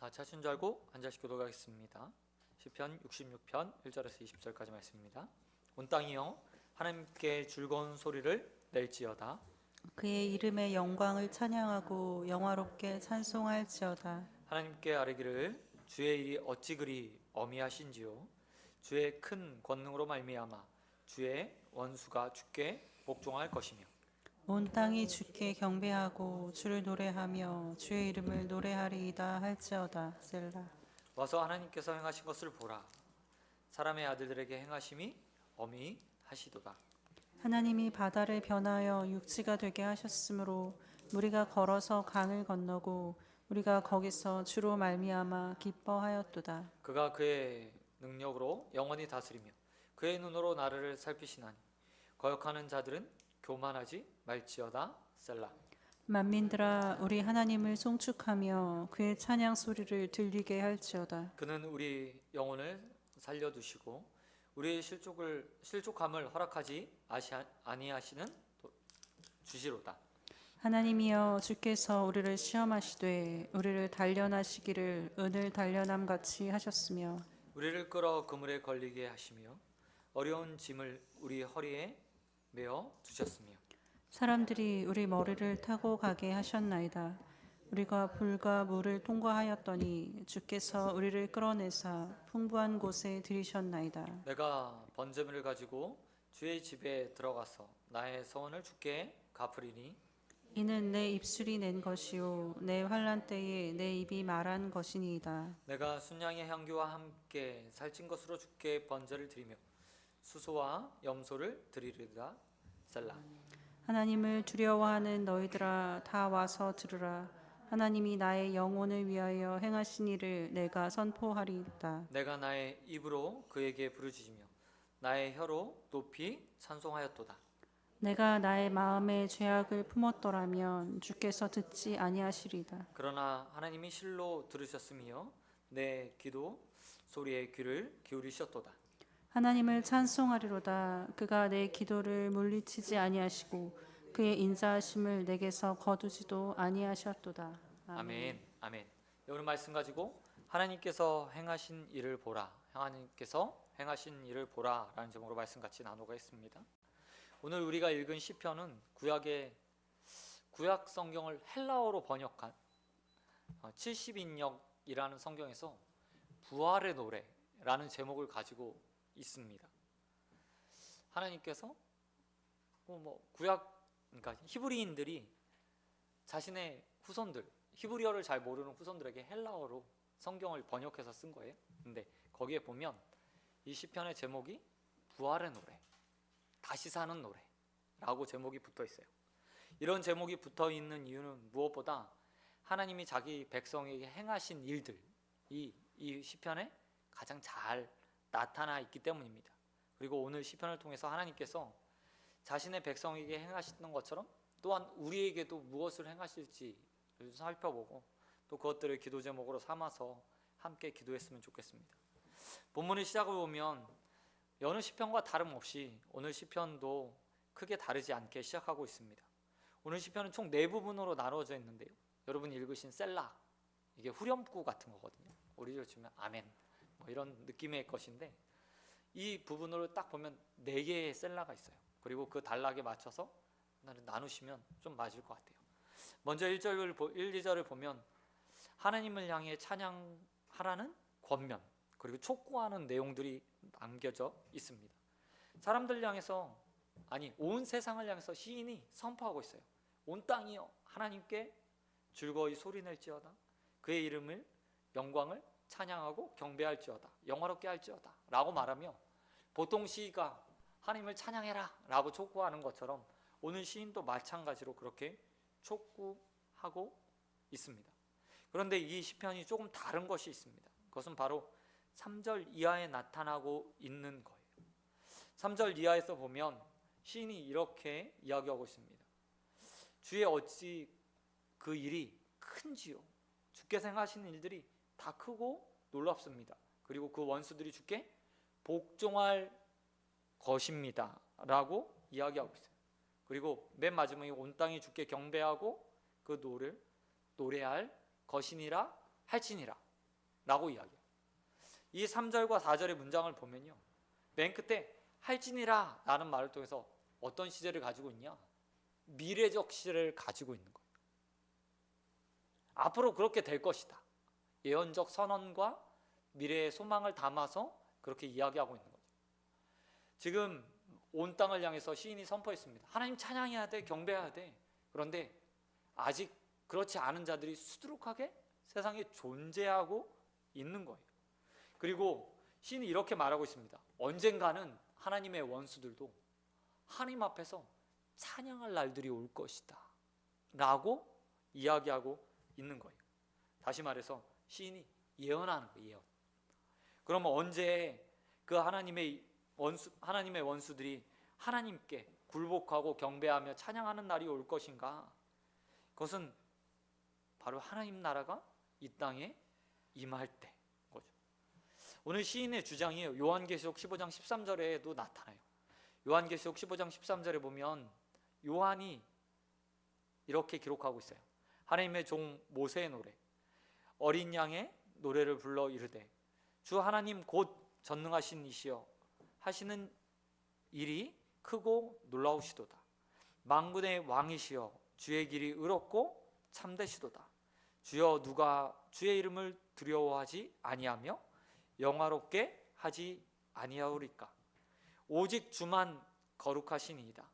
같이 하신 줄 알고 한 절씩 교독하겠습니다. 시편 66편 1절에서 20절까지 말씀입니다. 온 땅이여 하나님께 즐거운 소리를 낼지어다. 그의 이름의 영광을 찬양하고 영화롭게 찬송할지어다. 하나님께 아뢰기를 주의 일이 어찌 그리 어미하신지요. 주의 큰 권능으로 말미암아 주의 원수가 주께 복종할 것이며 온 땅이 주께 경배하고 주를 노래하며 주의 이름을 노래하리이다 할지어다. 셀라. 와서 하나님께서 행하신 것을 보라. 사람의 아들들에게 행하심이 어미하시도다. 하나님이 바다를 변하여 육지가 되게 하셨으므로 우리가 걸어서 강을 건너고 우리가 거기서 주로 말미암아 기뻐하였도다. 그가 그의 능력으로 영원히 다스리며 그의 눈으로 나라를 살피시나니 거역하는 자들은 교만하지 말지어다. 셀라. 만민들아 우리 하나님을 송축하며 그의 찬양 소리를 들리게 할지어다. 그는 우리 영혼을 살려두시고 우리의 실족함을 허락하지 아니하시는 주시로다. 하나님이여 주께서 우리를 시험하시되 우리를 단련하시기를 은을 단련함 같이 하셨으며 우리를 끌어 그물에 걸리게 하시며 어려운 짐을 우리 허리에 메어 두셨으며 사람들이 우리 머리를 타고 가게 하셨나이다. 우리가 불과 물을 통과하였더니 주께서 우리를 끌어내사 풍부한 곳에 들이셨나이다. 내가 번제물을 가지고 주의 집에 들어가서 나의 서원을 주께 갚으리니 이는 내 입술이 낸 것이요 내 환난 때에 내 입이 말한 것이니이다. 내가 순양의 향기와 함께 살찐 것으로 주께 번제를 드리며 수소와 염소를 드리리다. 셀라. 하나님을 두려워하는 너희들아 다 와서 들으라. 하나님이 나의 영혼을 위하여 행하신 일을 내가 선포하리이다. 내가 나의 입으로 그에게 부르짖으며 나의 혀로 높이 찬송하였도다. 내가 나의 마음에 죄악을 품었더라면 주께서 듣지 아니하시리다. 그러나 하나님이 실로 들으셨으며 내 기도 소리에 귀를 기울이셨도다. 하나님을 찬송하리로다. 그가 내 기도를 물리치지 아니하시고 그의 인자하심을 내게서 거두지도 아니하셨도다. 아멘. 아멘. 오늘 말씀 가지고 하나님께서 행하신 일을 보라. 하나님께서 행하신 일을 보라라는 제목으로 말씀 같이 나누겠습니다. 오늘 우리가 읽은 시편은 구약 성경을 헬라어로 번역한 70인역이라는 성경에서 부활의 노래라는 제목을 가지고 있습니다. 하나님께서 그러니까 히브리인들이 자신의 후손들, 히브리어를 잘 모르는 후손들에게 헬라어로 성경을 번역해서 쓴 거예요. 근데 거기에 보면 이 시편의 제목이 부활의 노래, 다시 사는 노래라고 제목이 붙어 있어요. 이런 제목이 붙어 있는 이유는 무엇보다 하나님이 자기 백성에게 행하신 일들이 이 시편에 가장 잘 나타나 있기 때문입니다. 그리고 오늘 시편을 통해서 하나님께서 자신의 백성에게 행하시던 것처럼 또한 우리에게도 무엇을 행하실지 살펴보고 또 그것들을 기도 제목으로 삼아서 함께 기도했으면 좋겠습니다. 본문의 시작을 보면 여느 시편과 다름없이 오늘 시편도 크게 다르지 않게 시작하고 있습니다. 오늘 시편은 총 4부분으로 나누어져 있는데요. 여러분이 읽으신 셀라, 이게 후렴구 같은 거거든요. 우리로 치면 아멘 이런 느낌의 것인데 이 부분으로 딱 보면 4개의 셀라가 있어요. 그리고 그 단락에 맞춰서 나누시면 좀 맞을 것 같아요. 먼저 1, 2절을 보면 하나님을 향해 찬양하라는 권면 그리고 촉구하는 내용들이 남겨져 있습니다. 사람들 향해서 온 세상을 향해서 시인이 선포하고 있어요. 온 땅이여 하나님께 즐거이 소리낼지어다. 그의 이름을 영광을 찬양하고 경배할지어다. 영화롭게 할지어다 라고 말하며 보통 시가 하나님을 찬양해라 라고 촉구하는 것처럼 오늘 시인도 마찬가지로 그렇게 촉구하고 있습니다. 그런데 이 시편이 조금 다른 것이 있습니다. 그것은 바로 3절 이하에 나타나고 있는 거예요. 3절 이하에서 보면 시인이 이렇게 이야기하고 있습니다. 주의 어찌 그 일이 큰지요. 주께서 행하시는 일들이 다 크고 놀랍습니다. 그리고 그 원수들이 주께 복종할 것입니다 라고 이야기하고 있어요. 그리고 맨 마지막에 온 땅이 주께 경배하고 그 노래할 것이니라 할지니라 라고 이야기해요. 이 3절과 4절의 문장을 보면요, 맨 끝에 할지니라 라는 말을 통해서 어떤 시제를 가지고 있냐? 미래적 시제를 가지고 있는 거예요. 앞으로 그렇게 될 것이다. 예언적 선언과 미래의 소망을 담아서 그렇게 이야기하고 있는 거죠. 지금 온 땅을 향해서 시인이 선포했습니다. 하나님 찬양해야 돼, 경배해야 돼. 그런데 아직 그렇지 않은 자들이 수두룩하게 세상에 존재하고 있는 거예요. 그리고 시인이 이렇게 말하고 있습니다. 언젠가는 하나님의 원수들도 하나님 앞에서 찬양할 날들이 올 것이다 라고 이야기하고 있는 거예요. 다시 말해서 시인이 예언하는 거예요. 예언. 그러면 언제 그 하나님의 원수들이 하나님께 굴복하고 경배하며 찬양하는 날이 올 것인가? 그것은 바로 하나님 나라가 이 땅에 임할 때 거죠. 오늘 시인의 주장이에요. 요한계시록 15장 13절에도 나타나요. 요한계시록 15장 13절에 보면 요한이 이렇게 기록하고 있어요. 하나님의 종 모세의 노래, 어린 양의 노래를 불러 이르되 주 하나님 곧 전능하신 이시여 하시는 일이 크고 놀라우시도다. 만군의 왕이시여 주의 길이 의롭고 참되시도다. 주여 누가 주의 이름을 두려워하지 아니하며 영화롭게 하지 아니하오리까. 오직 주만 거룩하시니이다.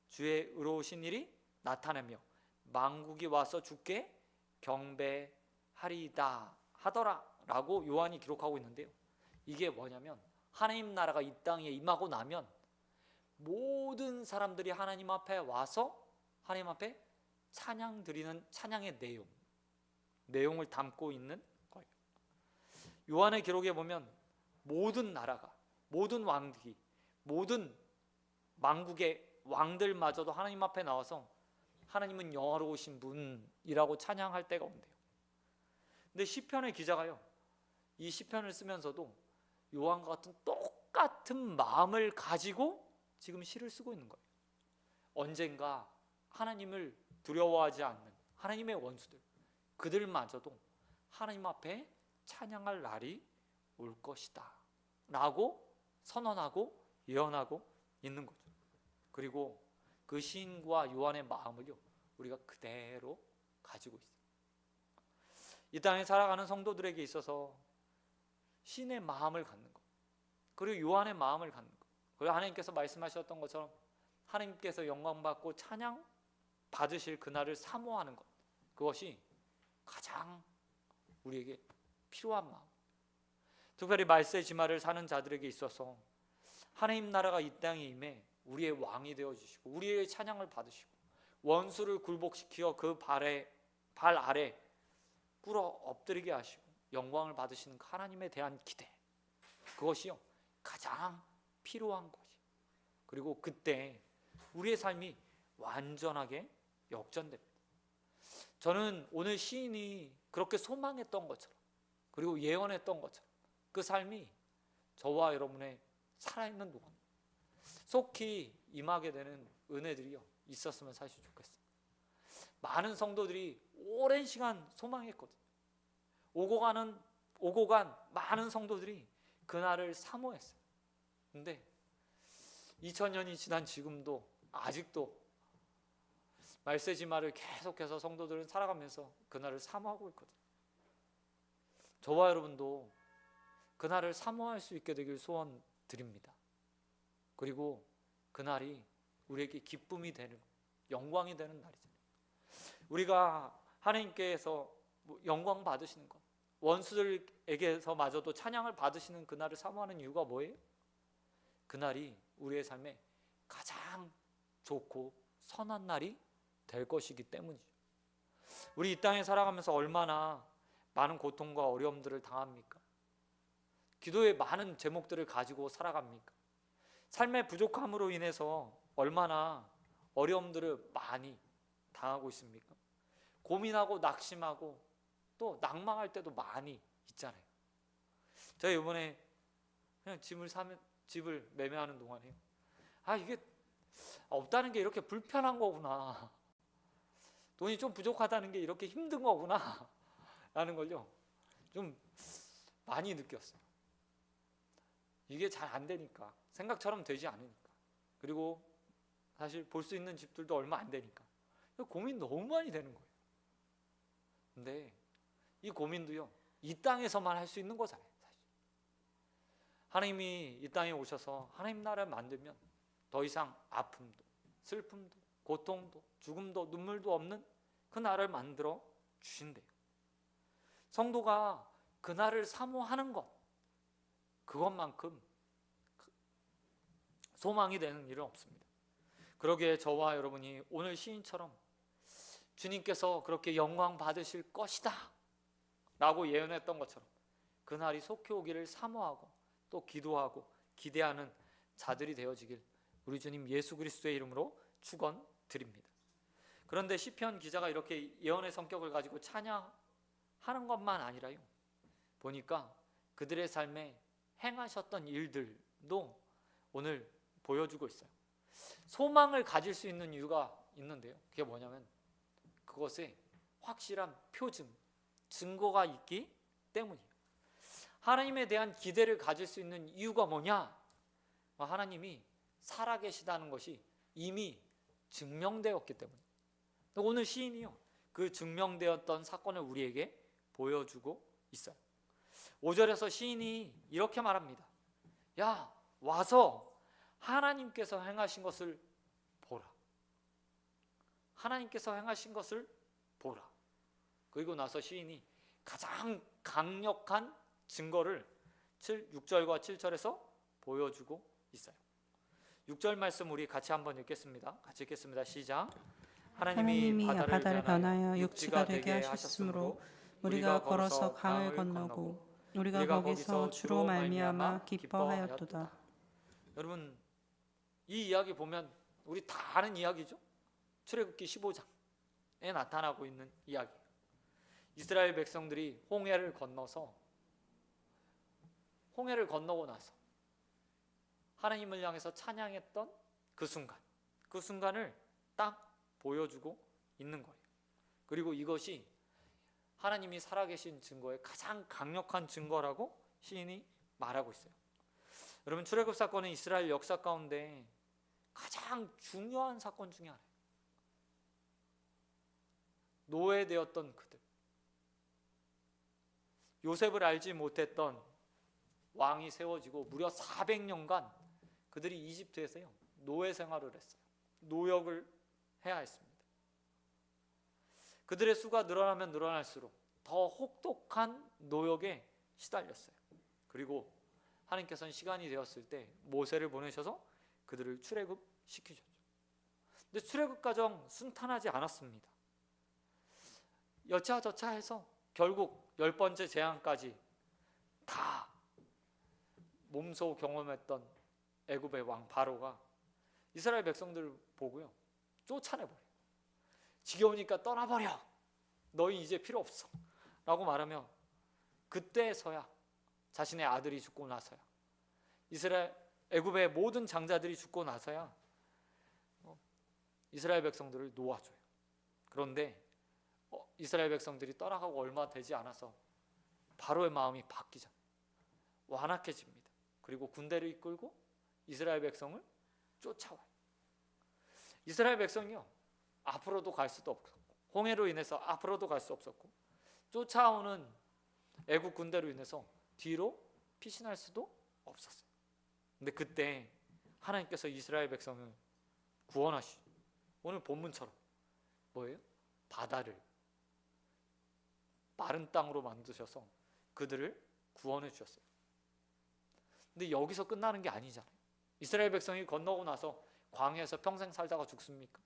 주의 의로우신 일이 나타나며 만국이 와서 주께 경배하리이다 하더라 라고 요한이 기록하고 있는데요, 이게 뭐냐면 하나님 나라가 이 땅에 임하고 나면 모든 사람들이 하나님 앞에 와서 하나님 앞에 찬양 드리는 찬양의 내용을 담고 있는 거예요. 요한의 기록에 보면 모든 나라가, 모든 왕들이, 모든 만국의 왕들마저도 하나님 앞에 나와서 하나님은 영화로우신 분이라고 찬양할 때가 온대요. 근데 시편의 기자가요, 이 시편을 쓰면서도 요한과 같은 똑같은 마음을 가지고 지금 시를 쓰고 있는 거예요. 언젠가 하나님을 두려워하지 않는 하나님의 원수들, 그들마저도 하나님 앞에 찬양할 날이 올 것이다 라고 선언하고 예언하고 있는 거죠. 그리고 그 시인과 요한의 마음을요, 우리가 그대로 가지고 있어요. 이 땅에 살아가는 성도들에게 있어서 시인의 마음을 갖는 것, 그리고 요한의 마음을 갖는 것, 그리고 하나님께서 말씀하셨던 것처럼 하나님께서 영광받고 찬양 받으실 그날을 사모하는 것, 그것이 가장 우리에게 필요한 마음. 특별히 말세 지마를 사는 자들에게 있어서 하나님 나라가 이 땅에 임해 우리의 왕이 되어주시고 우리의 찬양을 받으시고 원수를 굴복시켜 그 발 아래 꿇어 엎드리게 하시고 영광을 받으시는 하나님에 대한 기대, 그것이요 가장 필요한 거지. 그리고 그때 우리의 삶이 완전하게 역전됩니다. 저는 오늘 시인이 그렇게 소망했던 것처럼, 그리고 예언했던 것처럼 그 삶이 저와 여러분의 살아있는 동안 속히 임하게 되는 은혜들이요 있었으면 사실 좋겠어요. 많은 성도들이 오랜 시간 소망했거든요. 오고 간 많은 성도들이 그날을 사모했어요. 근데 2000년이 지난 지금도 아직도 말세지마를 계속해서 성도들은 살아가면서 그날을 사모하고 있거든요. 저와 여러분도 그날을 사모할 수 있게 되길 소원드립니다. 그리고 그날이 우리에게 기쁨이 되는, 영광이 되는 날이잖아요. 우리가 하나님께서 영광 받으시는 것, 원수들에게서마저도 찬양을 받으시는 그날을 사모하는 이유가 뭐예요? 그날이 우리의 삶에 가장 좋고 선한 날이 될 것이기 때문이죠. 우리 이 땅에 살아가면서 얼마나 많은 고통과 어려움들을 당합니까? 기도의 많은 제목들을 가지고 살아갑니까? 삶의 부족함으로 인해서 얼마나 어려움들을 많이 당하고 있습니까? 고민하고 낙심하고 또 낭망할 때도 많이 있잖아요. 제가 이번에 그냥 집을 매매하는 동안에 이게 없다는 게 이렇게 불편한 거구나, 돈이 좀 부족하다는 게 이렇게 힘든 거구나 라는 걸요 좀 많이 느꼈어요. 이게 잘 안 되니까, 생각처럼 되지 않으니까, 그리고 사실 볼 수 있는 집들도 얼마 안 되니까 고민 너무 많이 되는 거예요. 근데 이 고민도요, 이 땅에서만 할 수 있는 거잖아요. 사실 하나님이 이 땅에 오셔서 하나님 나라를 만들면 더 이상 아픔도 슬픔도 고통도 죽음도 눈물도 없는 그 나라를 만들어 주신대요. 성도가 그 나라를 사모하는 것, 그것만큼 소망이 되는 일은 없습니다. 그러기에 저와 여러분이 오늘 시인처럼 주님께서 그렇게 영광 받으실 것이다 라고 예언했던 것처럼 그날이 속히 오기를 사모하고 또 기도하고 기대하는 자들이 되어지길 우리 주님 예수 그리스도의 이름으로 축원드립니다. 그런데 시편 기자가 이렇게 예언의 성격을 가지고 찬양하는 것만 아니라요, 보니까 그들의 삶에 행하셨던 일들도 오늘 보여주고 있어요. 소망을 가질 수 있는 이유가 있는데요, 그게 뭐냐면 그것에 확실한 표징, 증거가 있기 때문이에요. 하나님에 대한 기대를 가질 수 있는 이유가 뭐냐? 하나님이 살아계시다는 것이 이미 증명되었기 때문이에요. 오늘 시인이요, 그 증명되었던 사건을 우리에게 보여주고 있어요. 5절에서 시인이 이렇게 말합니다. 야, 와서 하나님께서 행하신 것을 보라. 하나님께서 행하신 것을 보라. 그리고 나서 시인이 가장 강력한 증거를 6절과 7절에서 보여주고 있어요. 6절 말씀 우리 같이 한번 읽겠습니다. 같이 읽겠습니다. 시작. 하나님이 바다를 변하여 육지가 되게 하셨으므로 우리가 걸어서 강을 건너고 우리가 거기서 주로 말미암아 기뻐하였도다. 여러분, 이 이야기 보면 우리 다 아는 이야기죠. 출애굽기 15장에 나타나고 있는 이야기. 이스라엘 백성들이 홍해를 건너고 나서 하나님을 향해서 찬양했던 그 순간을 딱 보여주고 있는 거예요. 그리고 이것이 하나님이 살아계신 증거의 가장 강력한 증거라고 시인이 말하고 있어요. 여러분, 출애굽 사건은 이스라엘 역사 가운데 가장 중요한 사건 중에 하나예요. 노예되었던 그들, 요셉을 알지 못했던 왕이 세워지고 무려 400년간 그들이 이집트에서요 노예 생활을 했어요. 노역을 해야 했습니다. 그들의 수가 늘어나면 늘어날수록 더 혹독한 노역에 시달렸어요. 그리고 하나님께서는 시간이 되었을 때 모세를 보내셔서 그들을 출애굽시키셨죠. 근데 출애굽 과정 순탄하지 않았습니다. 여차저차 해서 결국 10번째 재앙까지 다 몸소 경험했던 애굽의 왕 바로가 이스라엘 백성들을 보고요 쫓아내버려요. 지겨우니까 떠나버려, 너희 이제 필요 없어 라고 말하며 그때서야 자신의 아들이 죽고 나서야 애굽의 모든 장자들이 죽고 나서야 이스라엘 백성들을 놓아줘요. 그런데 이스라엘 백성들이 떠나가고 얼마 되지 않아서 바로의 마음이 바뀌잖아요. 완악해집니다. 그리고 군대를 이끌고 이스라엘 백성을 쫓아와요. 이스라엘 백성이요 앞으로도 갈 수도 없고 홍해로 인해서 앞으로도 갈 수 없었고 쫓아오는 애국 군대로 인해서 뒤로 피신할 수도 없었어요. 근데 그때 하나님께서 이스라엘 백성을 구원하시죠. 오늘 본문처럼 뭐예요? 바다를 마른 땅으로 만드셔서 그들을 구원해 주셨어요. 근데 여기서 끝나는 게 아니잖아요. 이스라엘 백성이 건너고 나서 광야에서 평생 살다가 죽습니까?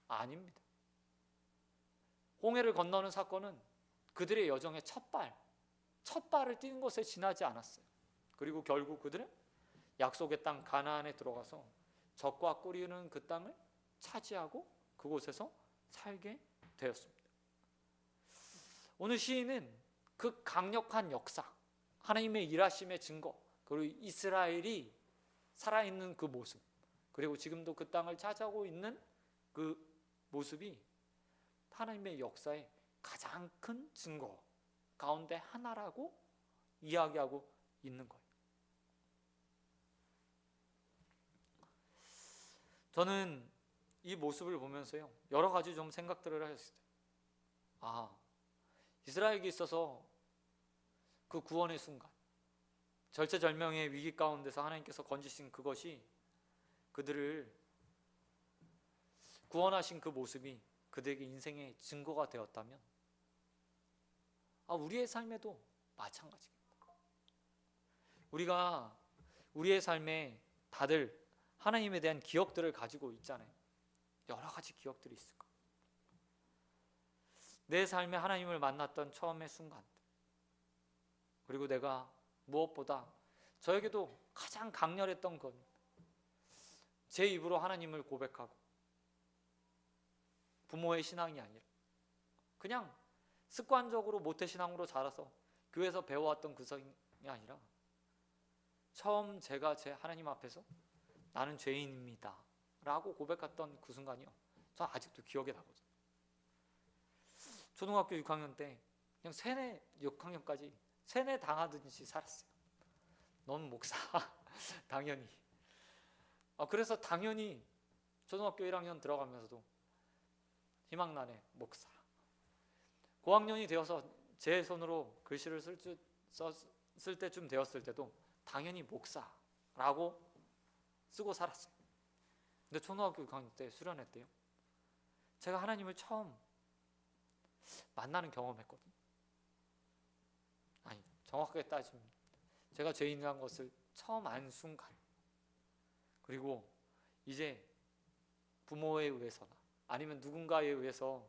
아닙니다. 홍해를 건너는 사건은 그들의 여정의 첫 발을 띄는 것에 지나지 않았어요. 그리고 결국 그들은 약속의 땅 가나안에 들어가서 젖과 꿀이 흐르는 그 땅을 차지하고 그곳에서 살게 되었습니다. 오늘 시인은 그 강력한 역사, 하나님의 일하심의 증거, 그리고 이스라엘이 살아있는 그 모습, 그리고 지금도 그 땅을 차지하고 있는 그 모습이 하나님의 역사의 가장 큰 증거 가운데 하나라고 이야기하고 있는 거예요. 저는 이 모습을 보면서요, 여러 가지 좀 생각들을 하셨어요. 이스라엘에게 있어서 그 구원의 순간, 절체절명의 위기 가운데서 하나님께서 건지신 그것이 그들을 구원하신 그 모습이 그들에게 인생의 증거가 되었다면 우리의 삶에도 마찬가지입니다. 우리가 우리의 삶에 다들 하나님에 대한 기억들을 가지고 있잖아요. 여러 가지 기억들이 있을 거예요. 내 삶에 하나님을 만났던 처음의 순간, 그리고 내가 무엇보다 저에게도 가장 강렬했던 건 제 입으로 하나님을 고백하고 부모의 신앙이 아니라 그냥 습관적으로 모태신앙으로 자라서 교회에서 배워왔던 그 성이 아니라 처음 제가 제 하나님 앞에서 나는 죄인입니다 라고 고백했던 그 순간이요, 전 아직도 기억에 나거든요. 초등학교 6학년 때 그냥 세뇌 6학년까지 세뇌 당하듯이 살았어요. 넌 목사 당연히. 그래서 당연히 초등학교 1학년 들어가면서도 희망나네 목사. 고학년이 되어서 제 손으로 글씨를 쓸 때쯤 되었을 때도 당연히 목사라고 쓰고 살았어요. 근데 초등학교 6학년 때 수련회 때요, 제가 하나님을 처음 만나는 경험했거든요. 아니, 정확하게 따지면 제가 죄인이라는 것을 처음 안 순간, 그리고 이제 부모에 의해서나 아니면 누군가에 의해서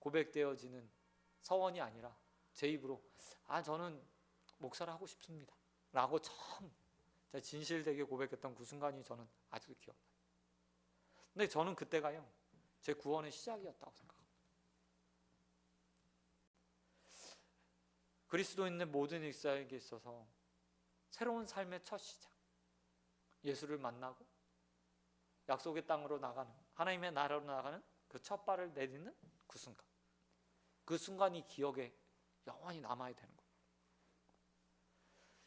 고백되어지는 서원이 아니라 제 입으로 저는 목사를 하고 싶습니다 라고 처음 진실되게 고백했던 그 순간이 저는 아직도 기억나요. 근데 저는 그때가요, 제 구원의 시작이었다고 생각합니다. 그리스도인의 모든 일사에게 있어서 새로운 삶의 첫 시작, 예수를 만나고 약속의 땅으로 나가는, 하나님의 나라로 나가는 그 첫 발을 내딛는 그 순간, 그 순간이 기억에 영원히 남아야 되는 거예요.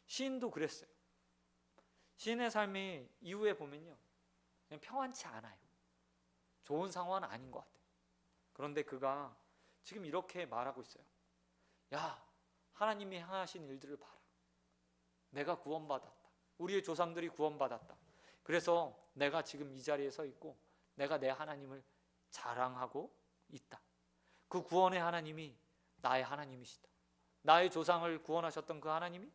시인도 그랬어요. 시인의 삶이 이후에 보면요, 그냥 평안치 않아요. 좋은 상황은 아닌 것 같아요. 그런데 그가 지금 이렇게 말하고 있어요. 야, 하나님이 행하신 일들을 봐라. 내가 구원받았다. 우리의 조상들이 구원받았다. 그래서 내가 지금 이 자리에 서 있고 내가 내 하나님을 자랑하고 있다. 그 구원의 하나님이 나의 하나님이시다. 나의 조상을 구원하셨던 그 하나님이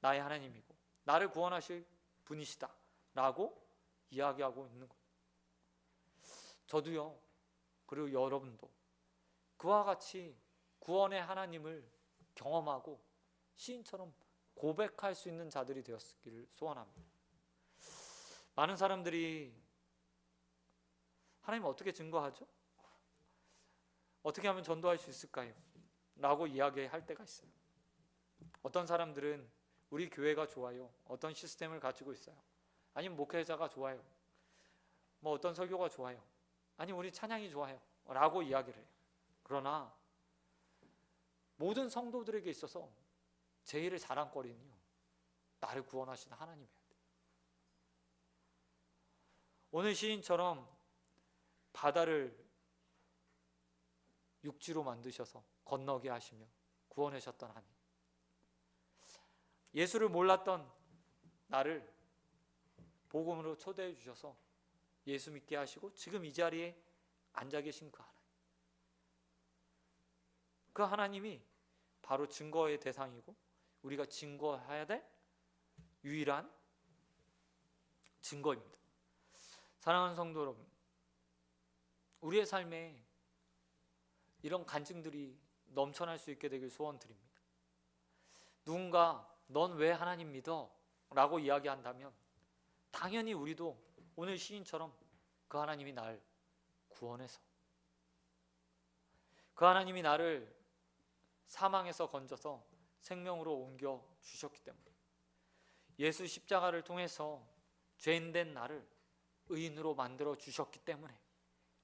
나의 하나님이고 나를 구원하실 분이시다 라고 이야기하고 있는 거예요. 저도요, 그리고 여러분도 그와 같이 구원의 하나님을 경험하고 시인처럼 고백할 수 있는 자들이 되었기를 소원합니다. 많은 사람들이 하나님 어떻게 증거하죠? 어떻게 하면 전도할 수 있을까요? 라고 이야기할 때가 있어요. 어떤 사람들은 우리 교회가 좋아요, 어떤 시스템을 가지고 있어요, 아니면 목회자가 좋아요, 어떤 설교가 좋아요, 아니면 우리 찬양이 좋아요 라고 이야기를 해요. 그러나 모든 성도들에게 있어서 제일의 자랑거리는요, 나를 구원하신 하나님이에요. 오늘 시인처럼 바다를 육지로 만드셔서 건너게 하시며 구원하셨던 하나님, 예수를 몰랐던 나를 복음으로 초대해 주셔서 예수 믿게 하시고 지금 이 자리에 앉아 계신 그 하나님, 그 하나님이 바로 증거의 대상이고 우리가 증거해야 될 유일한 증거입니다. 사랑하는 성도 여러분, 우리의 삶에 이런 간증들이 넘쳐날 수 있게 되길 소원드립니다. 누군가 넌 왜 하나님 믿어? 라고 이야기한다면 당연히 우리도 오늘 시인처럼 그 하나님이 날 구원해서, 그 하나님이 나를 사망에서 건져서 생명으로 옮겨 주셨기 때문에, 예수 십자가를 통해서 죄인된 나를 의인으로 만들어 주셨기 때문에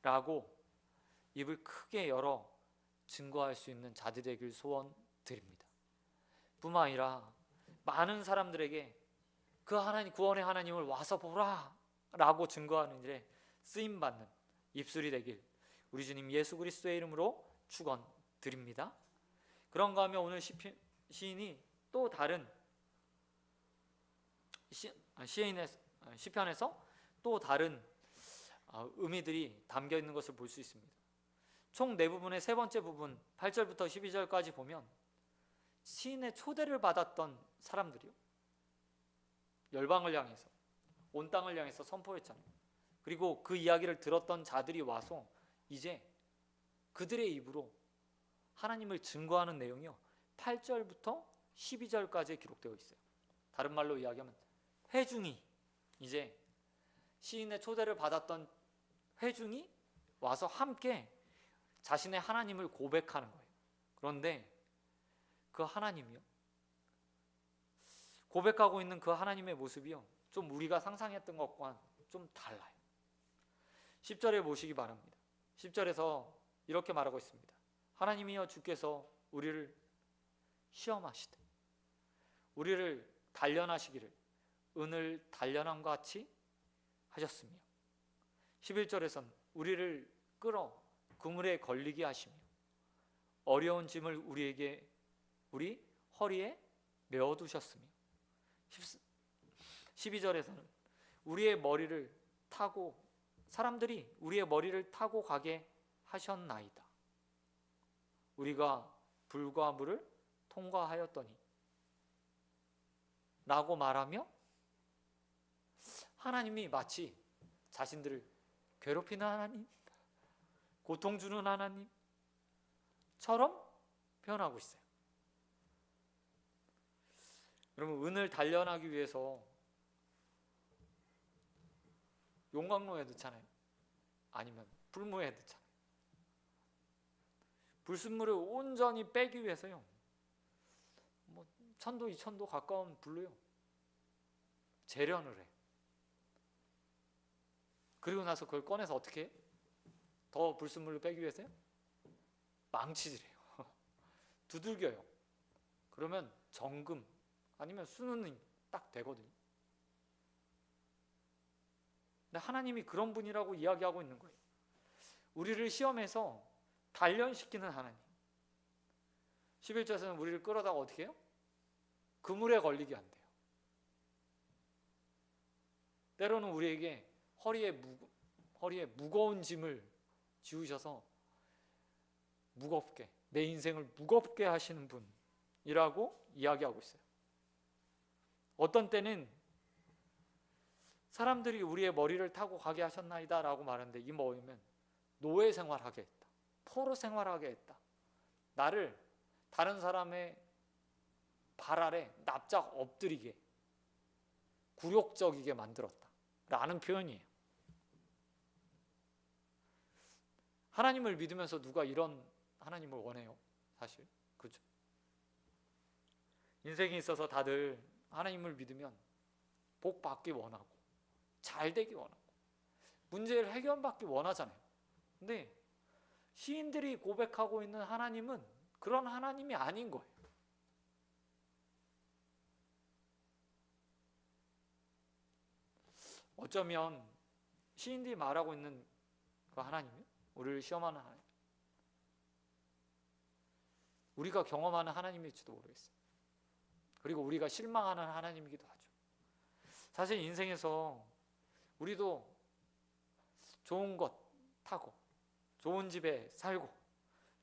라고 입을 크게 열어 증거할 수 있는 자들이 되길 소원드립니다. 뿐만 아니라 많은 사람들에게 그 하나님, 구원의 하나님을 와서 보라 라고 증거하는 일에 쓰임받는 입술이 되길 우리 주님 예수 그리스도의 이름으로 축원드립니다. 그런가 하면 오늘 시인이 또 다른 시편에서 또 다른 의미들이 담겨 있는 것을 볼 수 있습니다. 총 네 부분의 세 번째 부분 8절부터 12절까지 보면 시인의 초대를 받았던 사람들이요, 열방을 향해서, 온 땅을 향해서 선포했잖아요. 그리고 그 이야기를 들었던 자들이 와서 이제 그들의 입으로 하나님을 증거하는 내용이요 8절부터 12절까지 기록되어 있어요. 다른 말로 이야기하면 회중이, 이제 시인의 초대를 받았던 회중이 와서 함께 자신의 하나님을 고백하는 거예요. 그런데 그 하나님이요, 고백하고 있는 그 하나님의 모습이요 좀 우리가 상상했던 것과는 좀 달라요. 10절에 보시기 바랍니다. 10절에서 이렇게 말하고 있습니다. 하나님이여 주께서 우리를 시험하시되 우리를 단련하시기를 은을 단련함과 같이 하셨으며 11절에선 우리를 끌어 그물에 걸리게 하시며 어려운 짐을 우리 허리에 메어두셨으며 12절에서는 우리의 머리를 타고, 사람들이 우리의 머리를 타고 가게 하셨나이다. 우리가 불과 물을 통과하였더니 라고 말하며 하나님이 마치 자신들을 괴롭히는 하나님, 고통 주는 하나님처럼 표현하고 있어요. 여러분, 은을 단련하기 위해서 용광로에 넣잖아요. 아니면 불무에 넣잖아요. 불순물을 온전히 빼기 위해서요, 1000도 2000도 가까운 불로요 재련을 해. 그리고 나서 그걸 꺼내서 어떻게 해? 더 불순물을 빼기 위해서요 망치질해요. 두들겨요. 그러면 정금 아니면 수는이 딱 되거든요. 근데 하나님이 그런 분이라고 이야기하고 있는 거예요. 우리를 시험해서 단련시키는 하나님. 11절에서는 우리를 끌어다가 어떻게 해요? 그물에 걸리게 한대요. 때로는 우리에게 허리에 무거운 짐을 지우셔서 무겁게, 내 인생을 무겁게 하시는 분이라고 이야기하고 있어요. 어떤 때는 사람들이 우리의 머리를 타고 가게 하셨나이다 라고 말하는데, 이 뭐냐면 노예 생활하게 했다, 포로 생활하게 했다, 나를 다른 사람의 발 아래 납작 엎드리게, 굴욕적이게 만들었다 라는 표현이에요. 하나님을 믿으면서 누가 이런 하나님을 원해요? 사실 그렇죠. 인생에 있어서 다들 하나님을 믿으면 복 받기 원하고 잘 되기 원하고 문제를 해결받기 원하잖아요. 근데 시인들이 고백하고 있는 하나님은 그런 하나님이 아닌 거예요. 어쩌면 시인들이 말하고 있는 그 하나님이 우리를 시험하는 하나님, 우리가 경험하는 하나님일지도 모르겠어요. 그리고 우리가 실망하는 하나님이기도 하죠. 사실 인생에서 우리도 좋은 것 타고 좋은 집에 살고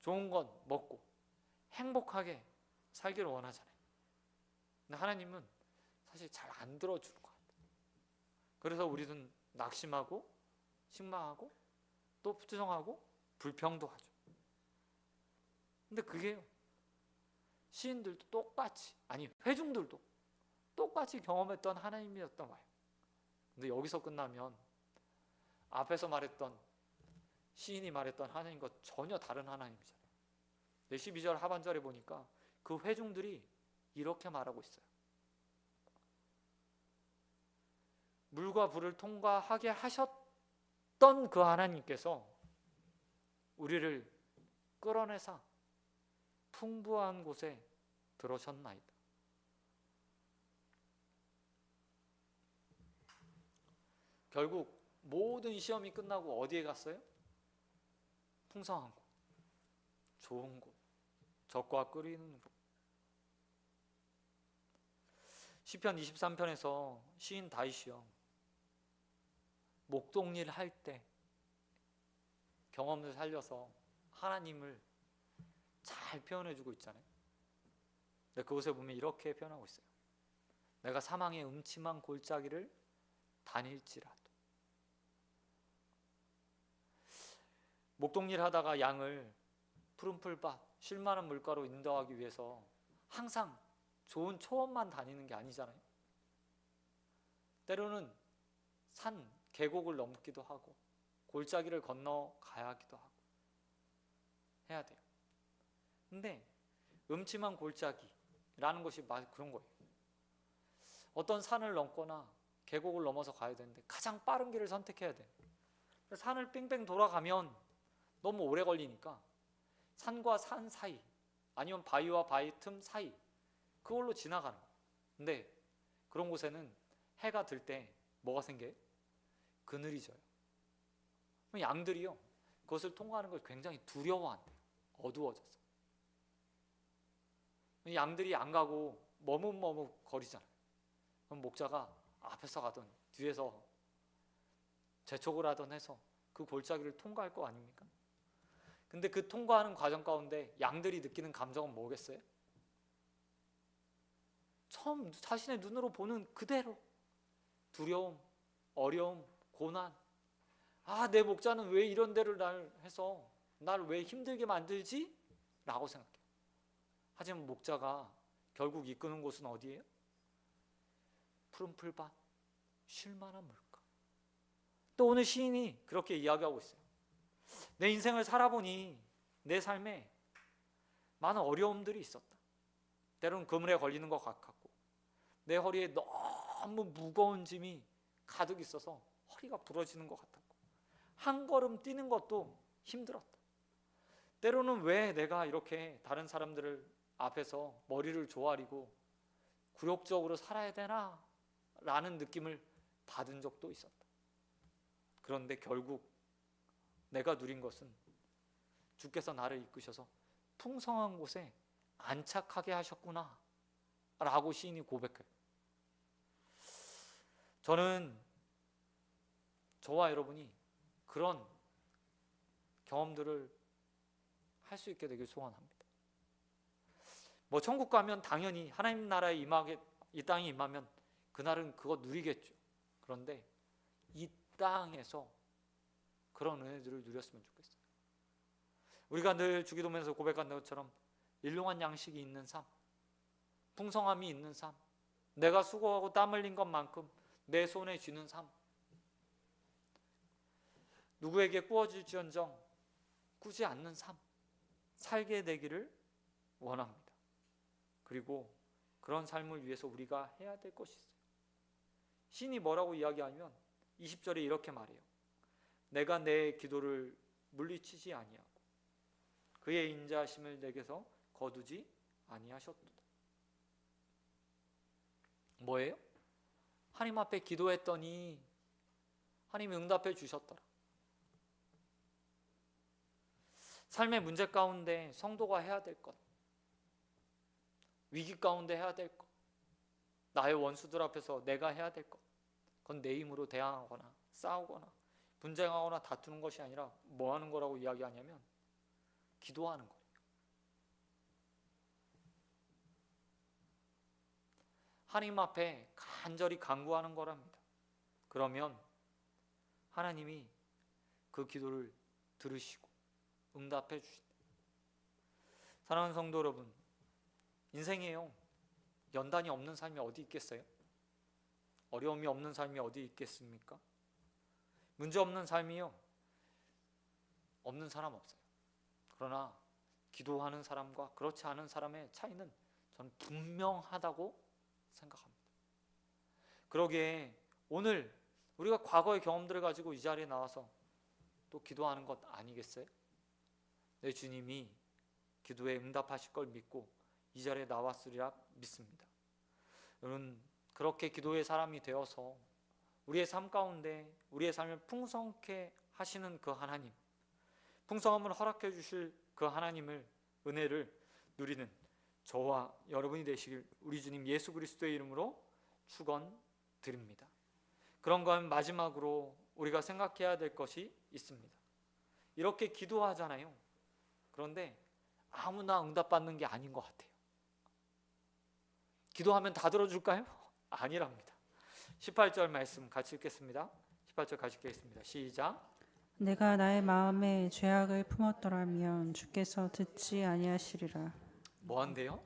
좋은 것 먹고 행복하게 살기를 원하잖아요. 근데 하나님은 사실 잘 안 들어주는 것 같아요. 그래서 우리는 낙심하고 실망하고 또 부정하고 불평도 하죠. 근데 그게요, 시인들도 똑같이, 아니 회중들도 똑같이 경험했던 하나님이었던 거예요. 근데 여기서 끝나면 앞에서 말했던, 시인이 말했던 하나님과 전혀 다른 하나님이잖아요. 12절 하반절에 보니까 그 회중들이 이렇게 말하고 있어요. 물과 불을 통과하게 하셨던 그 하나님께서 우리를 끌어내사 풍부한 곳에 들어섰나이다. 결국 모든 시험이 끝나고 어디에 갔어요? 풍성한 곳, 좋은 곳, 젖과 끓이는 곳. 시편 23편에서 시인 다윗이요, 목동일 할 때 경험을 살려서 하나님을 잘 표현해주고 있잖아요. 근데 그곳에 보면 이렇게 표현하고 있어요. 내가 사망의 음침한 골짜기를 다닐지라도. 목동일 하다가 양을 푸른 풀밭, 쉴만한 물가로 인도하기 위해서 항상 좋은 초원만 다니는 게 아니잖아요. 때로는 산, 계곡을 넘기도 하고 골짜기를 건너가야 하기도 하고 해야 돼요. 근데 음침한 골짜기라는 것이 그런 거예요. 어떤 산을 넘거나 계곡을 넘어서 가야 되는데 가장 빠른 길을 선택해야 돼요. 산을 뺑뺑 돌아가면 너무 오래 걸리니까 산과 산 사이, 아니면 바위와 바위 틈 사이, 그걸로 지나가는 거예요. 근데 그런 곳에는 해가 들 때 뭐가 생겨요? 그늘이 져요. 양들이요, 그것을 통과하는 걸 굉장히 두려워한대요. 어두워져서. 양들이 안 가고 머뭇머뭇 거리잖아요. 그럼 목자가 앞에서 가든 뒤에서 재촉을 하든 해서 그 골짜기를 통과할 거 아닙니까? 근데 그 통과하는 과정 가운데 양들이 느끼는 감정은 뭐겠어요? 처음 자신의 눈으로 보는 그대로 두려움, 어려움, 고난. 내 목자는 왜 이런 데를 날 해서 날 왜 힘들게 만들지? 라고 생각해요. 하지만 목자가 결국 이끄는 곳은 어디예요? 푸른 풀밭, 쉴만한 물가. 또 오늘 시인이 그렇게 이야기하고 있어요. 내 인생을 살아보니 내 삶에 많은 어려움들이 있었다. 때로는 그물에 걸리는 것 같았고, 내 허리에 너무 무거운 짐이 가득 있어서 허리가 부러지는 것 같았고, 한 걸음 뛰는 것도 힘들었다. 때로는 왜 내가 이렇게 다른 사람들을 앞에서 머리를 조아리고 굴욕적으로 살아야 되나? 라는 느낌을 받은 적도 있었다. 그런데 결국 내가 누린 것은 주께서 나를 이끄셔서 풍성한 곳에 안착하게 하셨구나 라고 시인이 고백해요. 저는 저와 여러분이 그런 경험들을 할 수 있게 되길 소원합니다. 천국 가면 당연히 하나님 나라에 이 땅에 임하면 그날은 그거 누리겠죠. 그런데 이 땅에서 그런 은혜들을 누렸으면 좋겠어요. 우리가 늘 주기도면서 고백한 것처럼 일용한 양식이 있는 삶, 풍성함이 있는 삶, 내가 수고하고 땀 흘린 것만큼 내 손에 쥐는 삶, 누구에게 꾸어질지언정 꾸지 않는 삶, 살게 되기를 원합니다. 그리고 그런 삶을 위해서 우리가 해야 될 것이 있어요. 신이 뭐라고 이야기하면 20절에 이렇게 말해요. 내가 내 기도를 물리치지 아니하고 그의 인자하심을 내게서 거두지 아니하셨도다. 뭐예요? 하나님 앞에 기도했더니 하나님이 응답해 주셨더라. 삶의 문제 가운데 성도가 해야 될 것, 위기 가운데 해야 될 것, 나의 원수들 앞에서 내가 해야 될 것, 그건 내 힘으로 대항하거나 싸우거나 분쟁하거나 다투는 것이 아니라 뭐 하는 거라고 이야기하냐면 기도하는 거예요. 하나님 앞에 간절히 간구하는 거랍니다. 그러면 하나님이 그 기도를 들으시고 응답해 주신다. 사랑하는 성도 여러분, 인생이에요. 연단이 없는 삶이 어디 있겠어요? 어려움이 없는 삶이 어디 있겠습니까? 문제 없는 삶이요, 없는 사람 없어요. 그러나 기도하는 사람과 그렇지 않은 사람의 차이는 저는 분명하다고 생각합니다. 그러기에 오늘 우리가 과거의 경험들을 가지고 이 자리에 나와서 또 기도하는 것 아니겠어요? 내 주님이 기도에 응답하실 걸 믿고 이 자리에 나왔으리라 믿습니다. 여러분, 그렇게 기도의 사람이 되어서 우리의 삶 가운데 우리의 삶을 풍성케 하시는 그 하나님, 풍성함을 허락해 주실 그 하나님을, 은혜를 누리는 저와 여러분이 되시길 우리 주님 예수 그리스도의 이름으로 축원드립니다. 그런가 하면 마지막으로 우리가 생각해야 될 것이 있습니다. 이렇게 기도하잖아요. 그런데 아무나 응답받는 게 아닌 것 같아요. 기도하면 다 들어줄까요? 아니랍니다. 18절 말씀 같이 읽겠습니다. 18절 같이 읽겠습니다. 시작. 내가 나의 마음에 죄악을 품었더라면 주께서 듣지 아니하시리라. 뭐 한대요?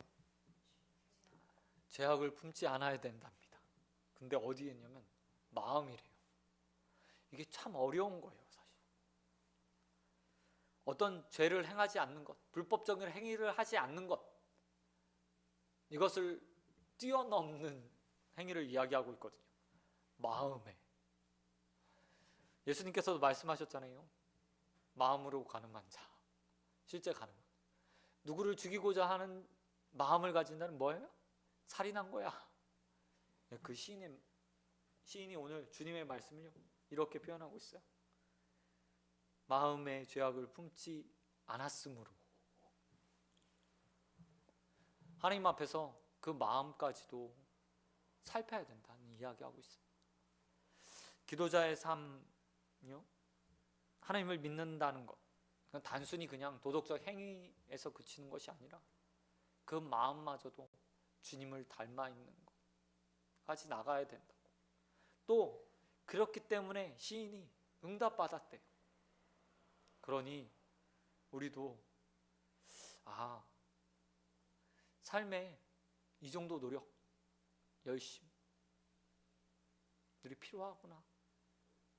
죄악을 품지 않아야 된답니다. 근데 어디에 있냐면 마음이래요. 이게 참 어려운 거예요, 사실. 어떤 죄를 행하지 않는 것, 불법적인 행위를 하지 않는 것, 이것을 뛰어넘는 행위를 이야기하고 있거든요. 마음에. 예수님께서도 말씀하셨잖아요. 마음으로 가늠한 자, 실제 가늠. 누구를 죽이고자 하는 마음을 가진 자는 뭐예요? 살인한 거야. 그 시인이 오늘 주님의 말씀을요 이렇게 표현하고 있어요. 마음의 죄악을 품지 않았으므로. 하나님 앞에서 그 마음까지도 살펴야 된다는 이야기하고 있어요. 기도자의 삶요, 하나님을 믿는다는 것, 단순히 그냥 도덕적 행위에서 그치는 것이 아니라 그 마음마저도 주님을 닮아 있는 것까지 나가야 된다고. 또 그렇기 때문에 시인이 응답받았대요. 그러니 우리도 삶에 이 정도 노력, 열심들이 필요하구나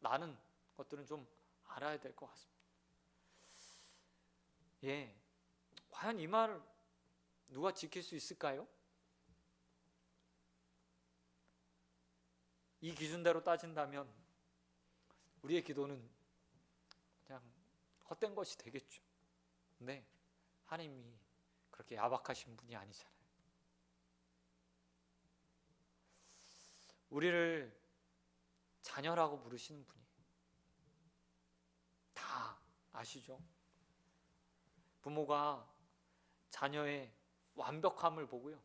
라는 것들은 좀 알아야 될 것 같습니다. 과연 이 말을 누가 지킬 수 있을까요? 이 기준대로 따진다면 우리의 기도는 그냥 헛된 것이 되겠죠. 근데 하나님이 그렇게 야박하신 분이 아니잖아요. 우리를 자녀라고 부르시는 분이 다 아시죠? 부모가 자녀의 완벽함을 보고요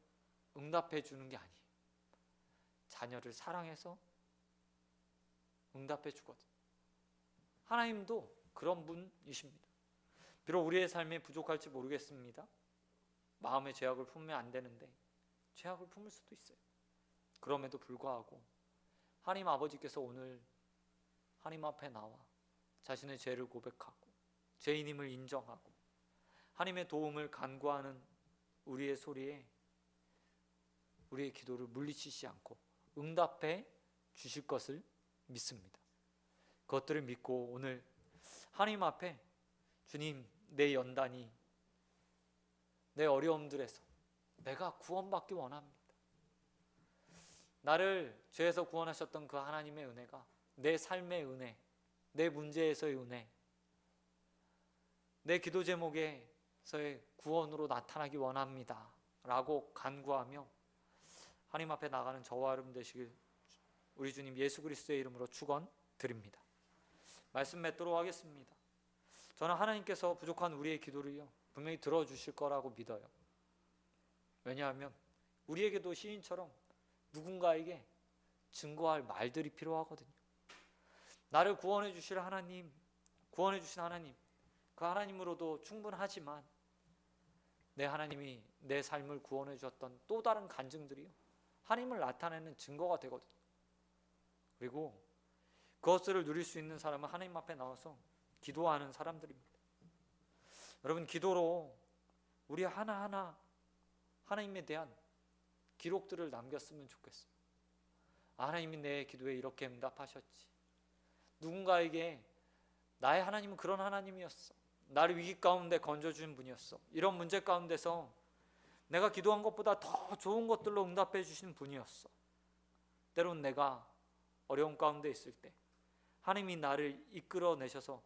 응답해 주는 게 아니에요. 자녀를 사랑해서 응답해 주거든. 하나님도 그런 분이십니다. 비록 우리의 삶이 부족할지 모르겠습니다. 마음의 죄악을 품으면 안 되는데 죄악을 품을 수도 있어요. 그럼에도 불구하고 하나님 아버지께서 오늘 하나님 앞에 나와 자신의 죄를 고백하고 죄인임을 인정하고 하나님의 도움을 간구하는 우리의 소리에 우리의 기도를 물리치지 않고 응답해 주실 것을 믿습니다. 그것들을 믿고 오늘 하나님 앞에 주님, 내 연단이, 내 어려움들에서 내가 구원받기 원합니다. 나를 죄에서 구원하셨던 그 하나님의 은혜가 내 삶의 은혜, 내 문제에서의 은혜, 내 기도 제목에서의 구원으로 나타나기 원합니다 라고 간구하며 하나님 앞에 나가는 저와 여러분 되시길 우리 주님 예수 그리스도의 이름으로 축원드립니다. 말씀 맺도록 하겠습니다. 저는 하나님께서 부족한 우리의 기도를요 분명히 들어주실 거라고 믿어요. 왜냐하면 우리에게도 시인처럼 누군가에게 증거할 말들이 필요하거든요. 나를 구원해 주실 하나님, 구원해 주신 하나님, 그 하나님으로도 충분하지만 내 하나님이 내 삶을 구원해 주셨던 또 다른 간증들이요 하나님을 나타내는 증거가 되거든요. 그리고 그것들을 누릴 수 있는 사람은 하나님 앞에 나와서 기도하는 사람들입니다. 여러분, 기도로 우리 하나하나 하나님에 대한 기록들을 남겼으면 좋겠어요. 하나님이 내 기도에 이렇게 응답하셨지. 누군가에게 나의 하나님은 그런 하나님이었어. 나를 위기 가운데 건져준 분이었어. 이런 문제 가운데서 내가 기도한 것보다 더 좋은 것들로 응답해 주신 분이었어. 때론 내가 어려움 가운데 있을 때 하나님이 나를 이끌어내셔서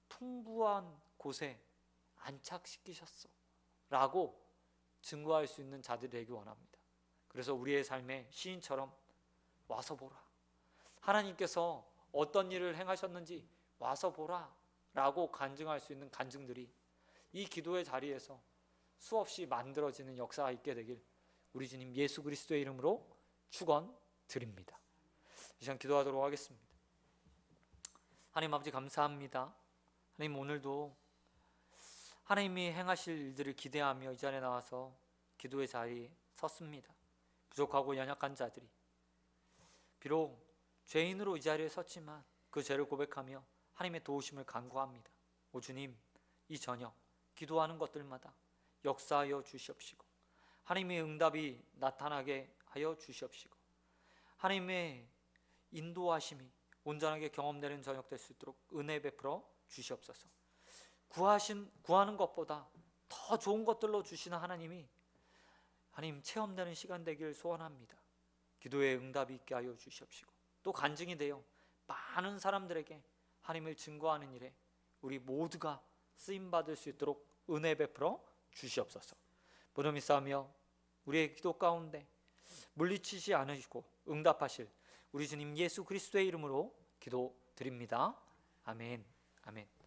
풍부한 곳에 안착시키셨어 라고 증거할 수 있는 자들이 되기 원합니다. 그래서 우리의 삶에 시인처럼 와서 보라. 하나님께서 어떤 일을 행하셨는지 와서 보라 라고 간증할 수 있는 간증들이 이 기도의 자리에서 수없이 만들어지는 역사가 있게 되길 우리 주님 예수 그리스도의 이름으로 축원드립니다. 이 시간 기도하도록 하겠습니다. 하나님 아버지 감사합니다. 하나님 오늘도 하나님이 행하실 일들을 기대하며 이 자리에 나와서 기도의 자리에 섰습니다. 부족하고 연약한 자들이 비록 죄인으로 이 자리에 섰지만 그 죄를 고백하며 하나님의 도우심을 간구합니다. 오 주님, 이 저녁 기도하는 것들마다 역사하여 주시옵시고 하나님의 응답이 나타나게 하여 주시옵시고 하나님의 인도하심이 온전하게 경험되는 저녁 될 수 있도록 은혜 베풀어 주시옵소서. 구하는 것보다 더 좋은 것들로 주시는 하나님이 하나님 체험되는 시간 되길 소원합니다. 기도의 응답이 있게 하여 주시옵시고 또 간증이 되어 많은 사람들에게 하나님을 증거하는 일에 우리 모두가 쓰임받을 수 있도록 은혜 베풀어 주시옵소서. 모든 믿사오며 우리의 기도 가운데 물리치지 않으시고 응답하실 우리 주님 예수 그리스도의 이름으로 기도드립니다. 아멘. 아멘.